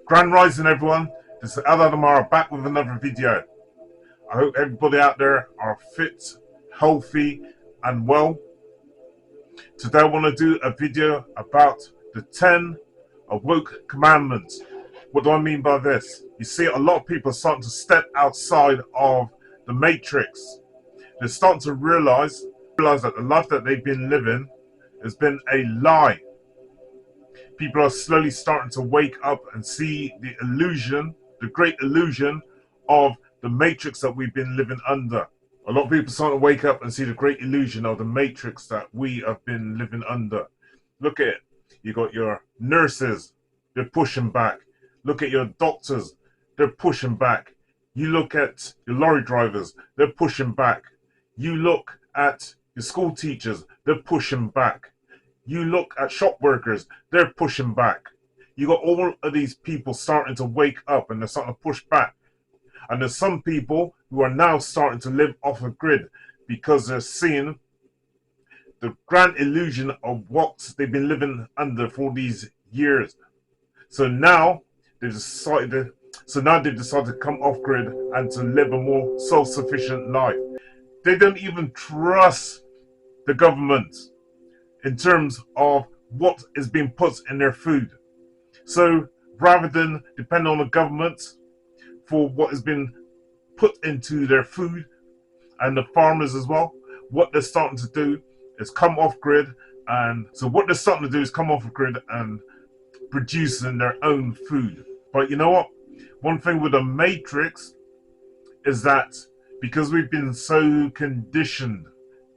Grand Rising, everyone. This is Eldad Amara back with another video. I hope everybody out there are fit, healthy, and well. Today I want to do a video about the 10 Awoke commandments. What do I mean by this? You see, a lot of people are starting to step outside of the matrix. They're starting to realize that the life that they've been living has been a lie. People are slowly starting to wake up and see the illusion, the great illusion of the matrix that we've been living under. A lot of people starting to wake up and see the great illusion of the matrix that we have been living under. Look at it. You got your nurses, they're pushing back. Look at your doctors, they're pushing back. You look at your lorry drivers, they're pushing back. You look at your school teachers, they're pushing back. You look at shop workers, they're pushing back. You got all of these people starting to wake up and they're starting to push back. And there's some people who are now starting to live off a grid because they're seeing the grand illusion of what they've been living under for these years. So now they've decided to come off grid and to live a more self-sufficient life. They don't even trust the government in terms of what is being put in their food. So rather than depend on the government for what has been put into their food, and the farmers as well, what they're starting to do is come off grid. And so what they're starting to do is come off grid and producing their own food. But you know what? One thing with the matrix is that because we've been so conditioned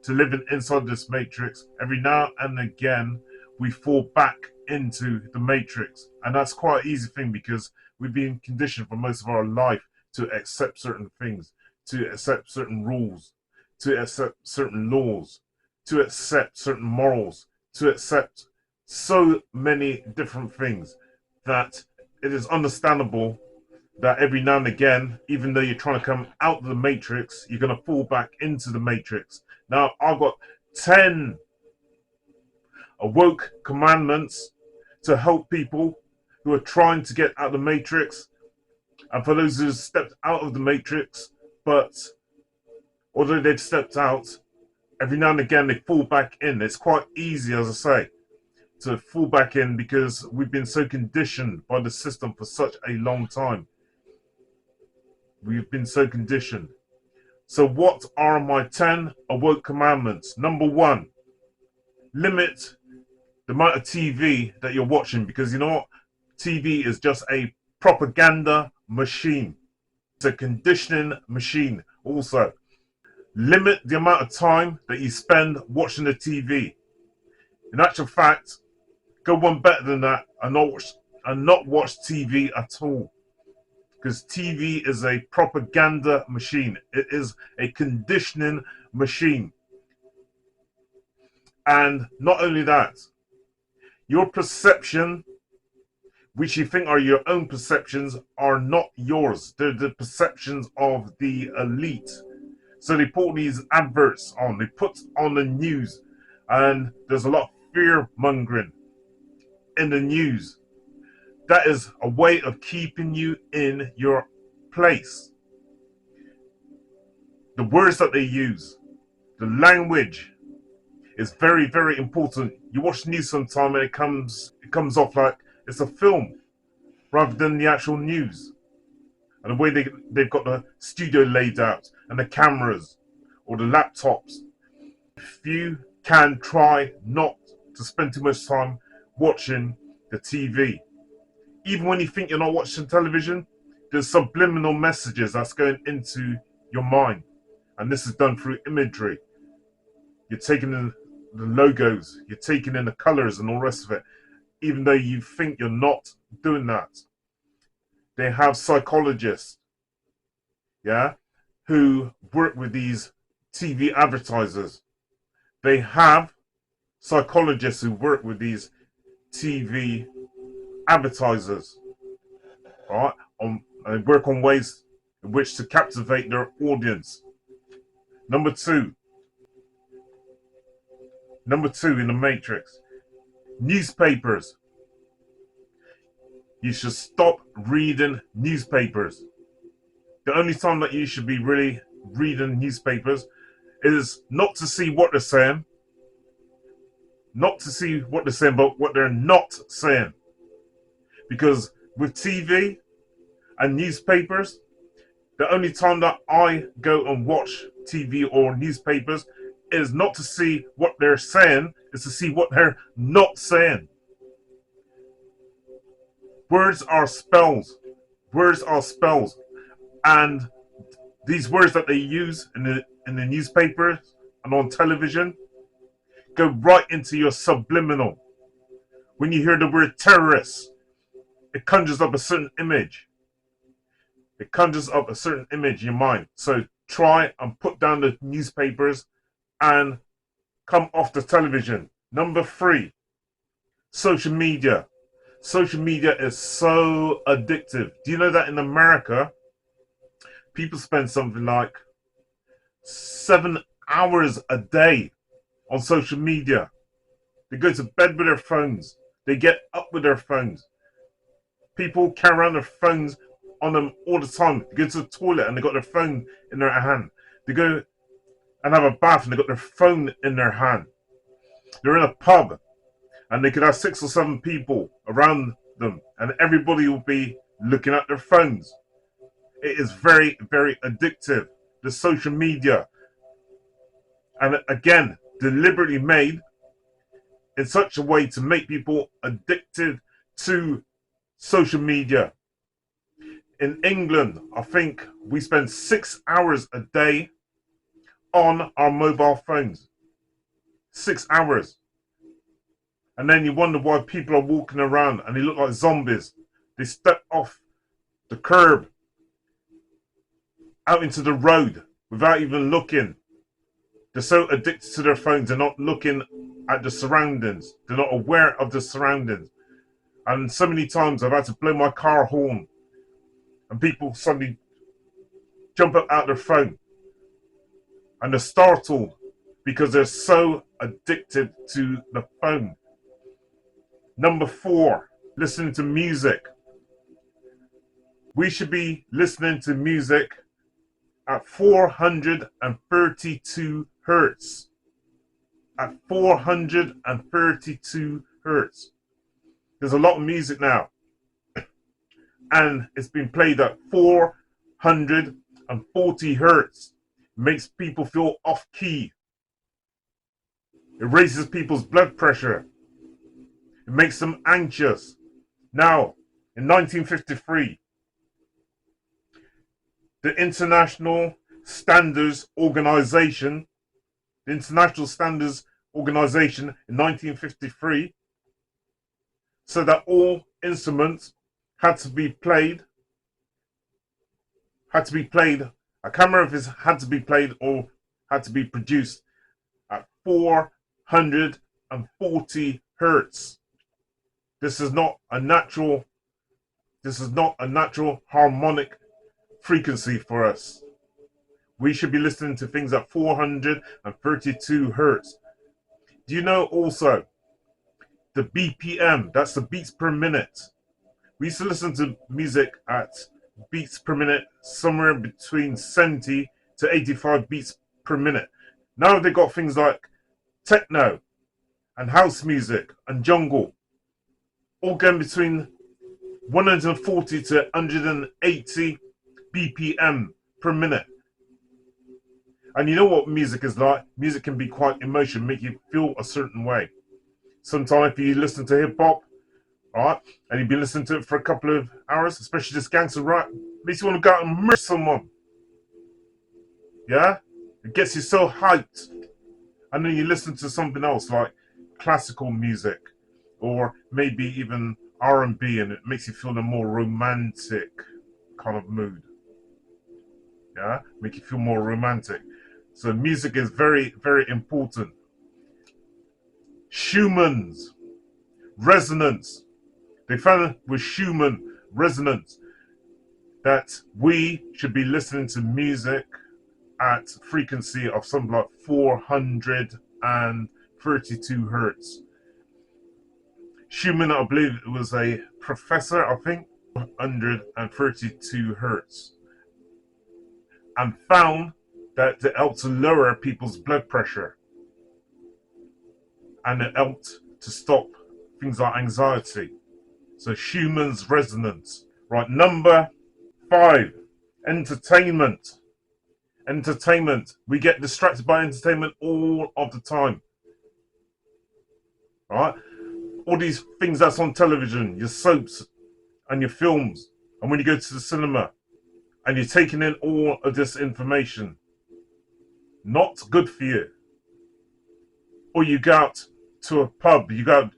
to living inside this matrix, every now and again we fall back into the matrix. And that's quite an easy thing because we've been conditioned for most of our life to accept certain things, to accept certain rules, to accept certain laws, to accept certain morals, to accept so many different things that it is understandable that every now and again, even though you're trying to come out of the matrix, you're going to fall back into the matrix. Now, I've got 10 Awoke commandments to help people who are trying to get out of the matrix, and for those who have stepped out of the matrix, but although they've stepped out, every now and again they fall back in. It's quite easy, as I say, to fall back in because we've been so conditioned by the system for such a long time. We've been so conditioned. So what are my 10 Awoke commandments? Number 1, limit the amount of TV that you're watching, because you know what? TV is just a propaganda machine. It's a conditioning machine also. Limit the amount of time that you spend watching the TV. In actual fact, go one better than that and not watch TV at all. Because TV is a propaganda machine. It is a conditioning machine. And not only that, your perception, which you think are your own perceptions, are not yours. They're the perceptions of the elite. So they put these adverts on, they put on the news, and there's a lot of fear mongering in the news. That is a way of keeping you in your place. The words that they use, the language is very, very important. You watch the news sometime and it comes off like it's a film rather than the actual news. And the way they've got the studio laid out and the cameras or the laptops. If you can try not to spend too much time watching the TV. Even when you think you're not watching television, there's subliminal messages that's going into your mind. And this is done through imagery. You're taking in the logos, you're taking in the colors and all the rest of it, even though you think you're not doing that. They have psychologists, yeah, who work with these TV advertisers. They have psychologists who work with these TV advertisers, all right, and work on ways in which to captivate their audience. Number two in the matrix, newspapers. You should stop reading newspapers. The only time that you should be really reading newspapers is not to see what they're saying, but what they're not saying. Because with TV and newspapers, the only time that I go and watch TV or newspapers is not to see what they're saying, is to see what they're not saying. Words are spells. Words are spells. And these words that they use in the newspapers and on television go right into your subliminal. When you hear the word terrorist, it conjures up a certain image. It conjures up a certain image in your mind. So try and put down the newspapers and come off the television. Number 3, social media. Social media is so addictive. Do you know that in America, people spend something like 7 hours a day on social media? They go to bed with their phones. They get up with their phones. People carry around their phones on them all the time. They go to the toilet and they got their phone in their hand. They go and have a bath and they got their phone in their hand. They're in a pub and they could have 6 or 7 people around them and everybody will be looking at their phones. It is very, very addictive, the social media. And again, deliberately made in such a way to make people addicted to social media. In England, I think we spend 6 hours a day on our mobile phones. 6 hours. And then you wonder why people are walking around and they look like zombies. They step off the curb out into the road without even looking. They're so addicted to their phones, they're not looking at the surroundings. They're not aware of the surroundings. And so many times I've had to blow my car horn and people suddenly jump up out their phone and they're startled because they're so addicted to the phone. Number 4, listening to music. We should be listening to music at 432 hertz. At 432 hertz. There's a lot of music now. And it's been played at 440 hertz. It makes people feel off key. It raises people's blood pressure. It makes them anxious. Now, in 1953, the International Standards Organization in 1953 said that all instruments had to be played, a camera had to be played or had to be produced at 440 hertz. This is not a natural harmonic frequency for us. We should be listening to things at 432 hertz. Do you know also the BPM, that's the beats per minute? We used to listen to music at beats per minute, somewhere between 70 to 85 beats per minute. Now they've got things like techno and house music and jungle, all going between 140 to 180 BPM per minute. And you know what music is like? Music can be quite emotional, make you feel a certain way. Sometimes if you listen to hip hop, right, and you've been listening to it for a couple of hours, especially this gangster rap, makes you want to go out and murder someone. Yeah? It gets you so hyped. And then you listen to something else like classical music or maybe even R&B, and it makes you feel in a more romantic kind of mood. Yeah? Make you feel more romantic. So music is very, very important. Schumann's resonance. They found with Schumann resonance that we should be listening to music at frequency of something like 432 hertz. Schumann, I believe it was a professor, I think, 432 hertz, and found that it helped to lower people's blood pressure, and it helped to stop things like anxiety. So Schumann's resonance. Right, number 5, entertainment. Entertainment. We get distracted by entertainment all of the time. Right? All these things that's on television, your soaps and your films, and when you go to the cinema and you're taking in all of this information, not good for you. Or you go out to a pub, you go out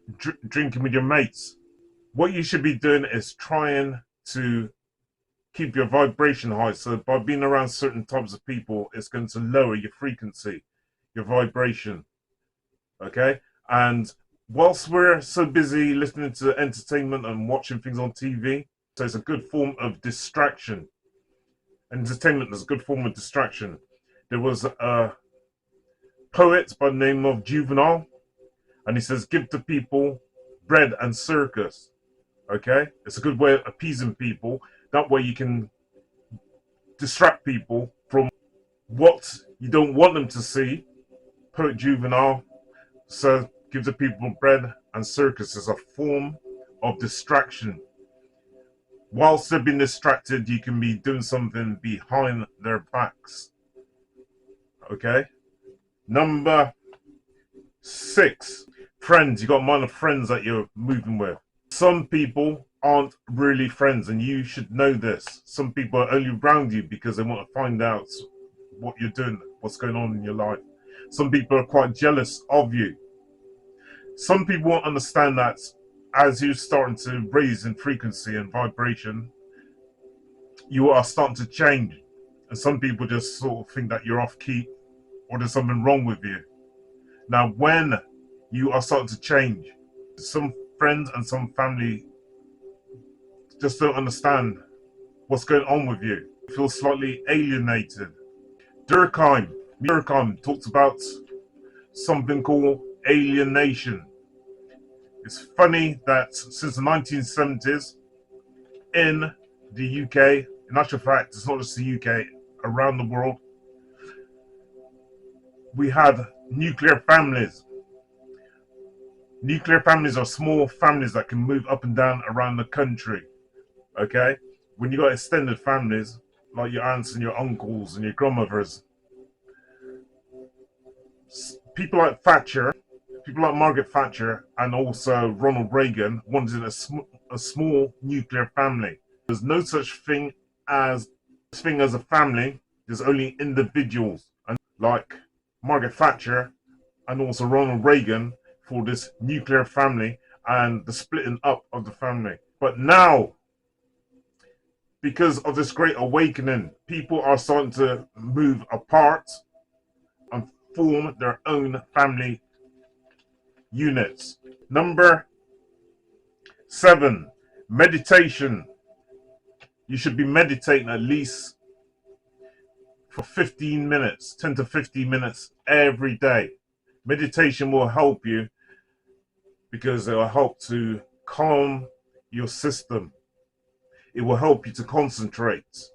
drinking with your mates. What you should be doing is trying to keep your vibration high. So by being around certain types of people, it's going to lower your frequency, your vibration. Okay? And whilst we're so busy listening to entertainment and watching things on TV, so it's a good form of distraction. Entertainment is a good form of distraction. There was a poet by the name of Juvenal, and he says, give the people bread and circus. Okay? It's a good way of appeasing people. That way you can distract people from what you don't want them to see. Poet Juvenal says, give the people bread and circus as a form of distraction. Whilst they're being distracted, you can be doing something behind their backs. Okay? Number 6, friends. You got a mind of friends that you're moving with. Some people aren't really friends, and you should know this. Some people are only around you because they want to find out what you're doing, what's going on in your life. Some people are quite jealous of you. Some people won't understand that as you're starting to raise in frequency and vibration, you are starting to change. And some people just sort of think that you're off key or there's something wrong with you. Now, when you are starting to change, some friends and some family just don't understand what's going on with you. You feel slightly alienated. Durkheim talks about something called alienation. It's funny that since the 1970s in the UK, in actual fact, it's not just the UK, around the world, we had nuclear families. Nuclear families are small families that can move up and down around the country. Okay? When you got extended families, like your aunts and your uncles and your grandmothers, people like Thatcher, people like Margaret Thatcher, and also Ronald Reagan wanted a small nuclear family. There's no such thing as a family. There's only individuals, and like Margaret Thatcher and also Ronald Reagan for this nuclear family and the splitting up of the family. But now, because of this great awakening, people are starting to move apart and form their own family units. Number 7, meditation. You should be meditating at least for 15 minutes, 10 to 15 minutes every day. Meditation will help you because it will help to calm your system. It will help you to concentrate.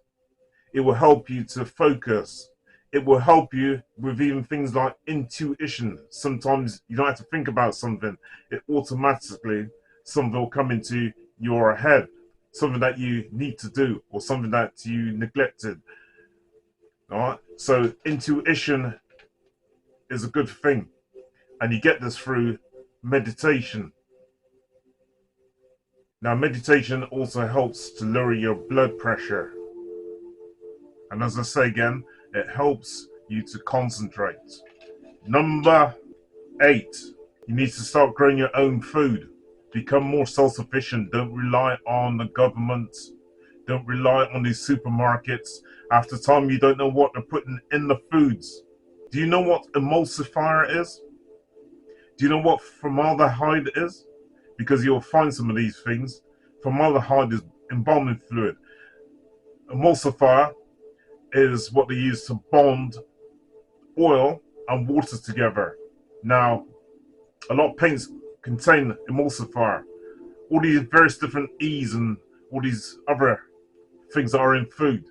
It will help you to focus. It will help you with even things like intuition. Sometimes you don't have to think about something. It automatically, something will come into your head. Something that you need to do or something that you neglected. All right? So intuition is a good thing. And you get this through meditation. Now, meditation also helps to lower your blood pressure. And as I say again, it helps you to concentrate. Number 8, you need to start growing your own food. Become more self-sufficient. Don't rely on the government. Don't rely on these supermarkets. After time, you don't know what they're putting in the foods. Do you know what emulsifier is? Do you know what formaldehyde is? Because you'll find some of these things. Formaldehyde is embalming fluid. Emulsifier is what they use to bond oil and water together. Now, a lot of paints contain emulsifier. All these various different E's and all these other things that are in food,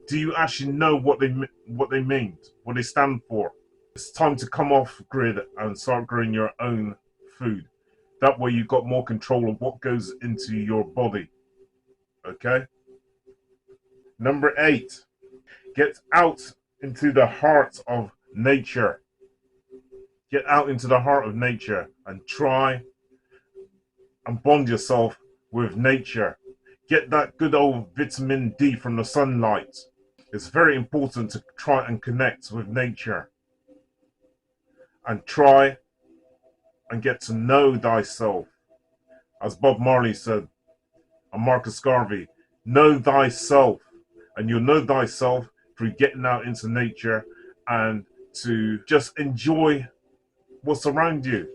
do you actually know what they mean, what they stand for? It's time to come off grid and start growing your own food. That way you've got more control of what goes into your body. Okay? Number 8, get out into the heart of nature. Get out into the heart of nature and try and bond yourself with nature. Get that good old vitamin D from the sunlight. It's very important to try and connect with nature and try and get to know thyself. As Bob Marley said, and Marcus Garvey, know thyself. And you'll know thyself through getting out into nature and to just enjoy what's around you.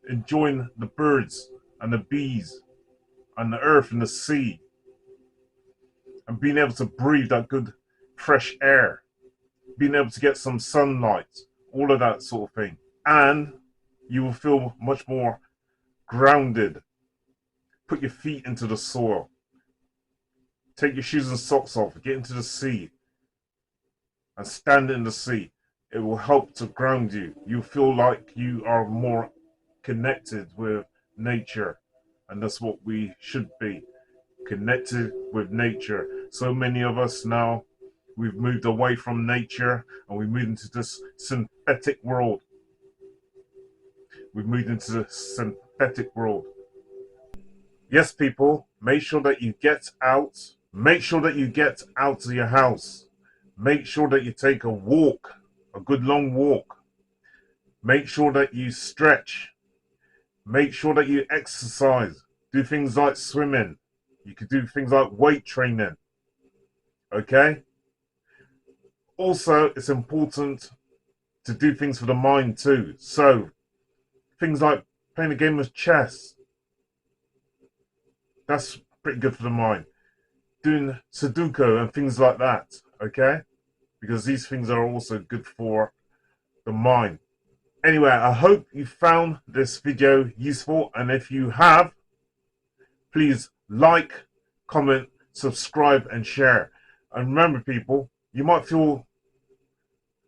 Enjoying the birds and the bees and the earth and the sea. And being able to breathe that good fresh air. Being able to get some sunlight. All of that sort of thing. And you will feel much more grounded. Put your feet into the soil. Take your shoes and socks off. Get into the sea. And stand in the sea. It will help to ground you. You feel like you are more connected with nature. And that's what we should be. Connected with nature. So many of us now, we've moved away from nature and we moved into this synthetic world. We've moved into the synthetic world. Yes, people, make sure that you get out. Make sure that you get out of your house. Make sure that you take a walk, a good long walk. Make sure that you stretch. Make sure that you exercise. Do things like swimming. You could do things like weight training. Okay? Also, it's important to do things for the mind too. So, things like playing a game of chess. That's pretty good for the mind. Doing Sudoku and things like that, okay? Because these things are also good for the mind. Anyway, I hope you found this video useful. And if you have, please like, comment, subscribe, and share. And remember, people, you might feel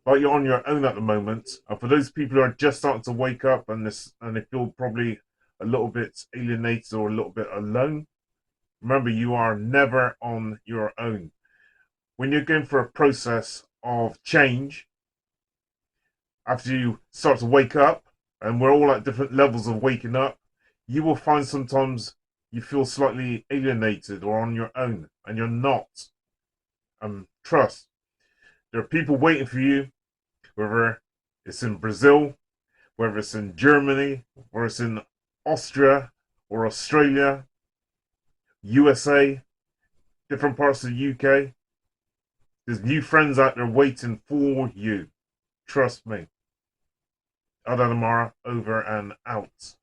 like you're on your own at the moment. And for those people who are just starting to wake up and they feel probably a little bit alienated or a little bit alone, remember, you are never on your own. When you're going for a process of change, after you start to wake up, and we're all at different levels of waking up, you will find sometimes you feel slightly alienated or on your own, and you're not. Trust, there are people waiting for you, whether it's in Brazil, whether it's in Germany, or it's in Austria or Australia, USA, different parts of the UK. There's new friends out there waiting for you. Trust me. Eldad Amara, over and out.